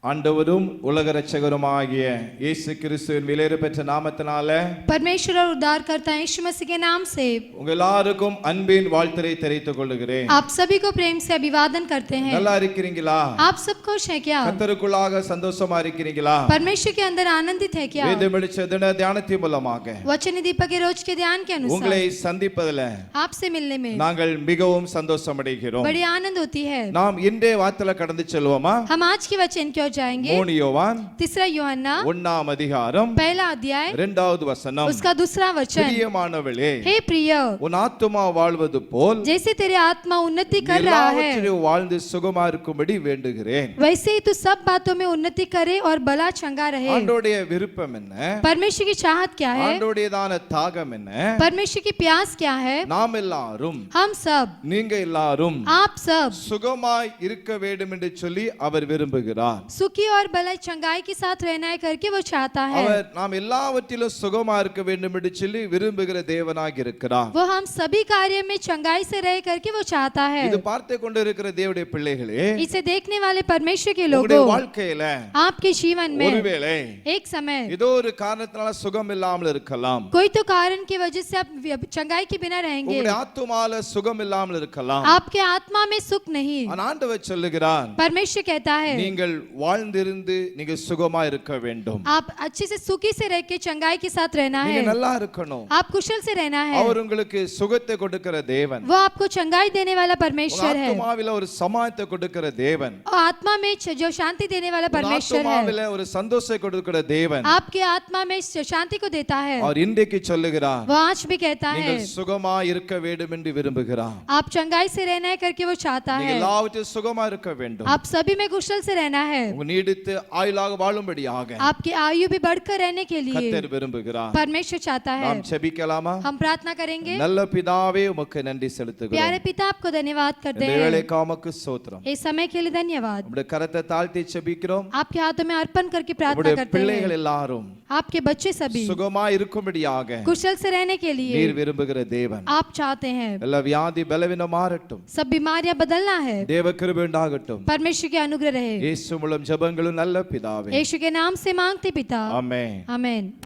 ஆண்டவரும் உலக இரட்சகருமாகிய இயேசு கிறிஸ்துவின் விலையேற பெற்ற நாமத்தினாலே परमेश्वर और उद्धारकर्ता यीशु मसीह के नाम से உங்கள் எல்லாருக்கும் அன்பின் வாழ்த்துரை தெரிவித்துக் கொள்கிறேன். आप सभी को प्रेम से अभिवादन करते हैं. நல்லா இருக்கீங்களா? आप सब खुश हैं क्या? கர்த்தருக்குள்ளாக சந்தோஷமா இருக்கீங்களா? परमेश्वर के अंदर आनंदित है क्या? வேத வெளிச்ச தின தியானத்தின் மூலமாக वचन दीपक के रोज के ध्यान के अनुसार உங்களை சந்திப்பதில் आपसे मिलने में நாங்கள் மிகவும் சந்தோஷம் அடைகிறோம். बड़ी आनंद होती है. நாம் இன்றைய வார்த்தையில கடந்து செல்வோமா? हम आज के वचन की ओर जाएंगे. 3 யோவான் तीसरा यूहन्ना 1 அதிகாரம் पहला अध्याय 2வது வசனம். उसका दूसरा वचन. பிரியமானவளே, हे प्रिय, உன் ஆத்துமா வாழ்வது போல் जैसे तेरे आत्मा उन्नति कर रहा है எல்லாவற்றிலும் வாழ்ந்து சுகமா இருக்கும்படி வேண்டுகிறேன். वैसे ही तू सब बातों में उन्नति करे और भला चंगा रहे. ஆண்டவருடைய விருப்பம் என்ன? परमेश्वर की चाहत क्या है? ஆண்டவருடையதான தாகம் என்ன? परमेश्वर की प्यास क्या है? நாம் எல்லாரும், हम सब, நீங்க எல்லாரும் आप सब சுகமாய் இருக்க வேண்டும் என்று சொல்லி அவர் விரும்புகிறார். सुखी और भलाई चंगाई के साथ रहना है करके वो चाहता है. அவர் நாம் எல்லாவற்றிலும் சுகமா இருக்க வேண்டும் என்று சொல்லி விரும்புகிற தேவனாக இருக்கிறார். वो हम सभी कार्य में चंगाई से रहे करके वो चाहता है. இது பார்த்து கொண்டிருக்கிற தேவனுடைய பிள்ளைகளே, इसे देखने वाले परमेश्वर के உங்களுடைய लोगों, வாழ்க்கையில आपके जीवन में ஒருவேளை एक समय ஏதோ ஒரு காரணத்தினால சுகம் இல்லாமல் இருக்கலாம். कोई तो कारण की वजह से आप चंगाई के बिना रहेंगे. உங்களுடைய ஆத்துமால சுகம் இல்லாமல் இருக்கலாம். आपके आत्मा में सुख नहीं. ஆனா ஆண்டவர் சொல்லுகிறார், परमेश्वर कहता है நீங்கள் வாழ்ந்திருந்து நீங்க சுகமா இருக்க வேண்டும். आप अच्छे से सुखी से रह के चंगाई के साथ रहना நீங்க है. நல்லா இருக்கணும். आप कुशल से रहना है. அவர் உங்களுக்கு சுகத்தை கொடுக்கிற தேவன். वो आपको चंगाई देने वाला परमेश्वर है. ஆத்துமாவில ஒரு சமாதானத்தை கொடுக்கிற தேவன். और आत्मा में जो शांति देने वाला परमेश्वर है. ஆத்துமாவில ஒரு சந்தோஷத்தை கொடுக்கிற தேவன். आपके आत्मा में शांति को देता है. அவர் இன்றைக்கு சொல்லுகிறார், वो आज भी कहता है நீங்கள் சுகமா இருக்க வேண்டும் என்று விரும்புகிறார். आप चंगाई से रहना है करके वो चाहता நீங்கள் है. எல்லாவற்றிலும் சுகமா இருக்க வேண்டும். आप सभी में कुशल से रहना है. உங்க நீடித்து ஆயுளாக வாழும்படியாக आपकी आयु भी बढ़कर रहने के लिए கர்த்தர் விரும்புகிறார். परमेश्वर चाहता है. நாம் ஜெபிக்கலாமா? हम प्रार्थना करेंगे. நல்ல பிதாவே, உமக்கு நன்றி செலுத்துகிறோம். प्यारे पिता, आपको धन्यवाद करते இந்த हैं. வேளைக்காக உமக்கு ஸ்தோத்திரம். इस समय के लिए धन्यवाद. உம்முடைய கரத்தை தாழ்த்தி ஜெபிக்கிறோம். आपके हाथों में अर्पण करके प्रार्थना உம்முடைய करते பிள்ளைகள் हैं. எல்லாரும் आपके बच्चे सभी சுகமா இருக்கும்படியாக कुशल से रहने के लिए நீர் விரும்புகிற தேவன். आप चाहते हैं. எல்லா வியாதி பலவீனம் மாறட்டும். सब बीमारियां बदलना है. தேவ கிருபை உண்டாகட்டும். परमेश्वर के अनुग्रह रहे. இயேசு மூலம் ஜெபங்களும் நல்ல பிதாவே. यीशु के नाम से मांगते पिता. ஆமென். आमेन.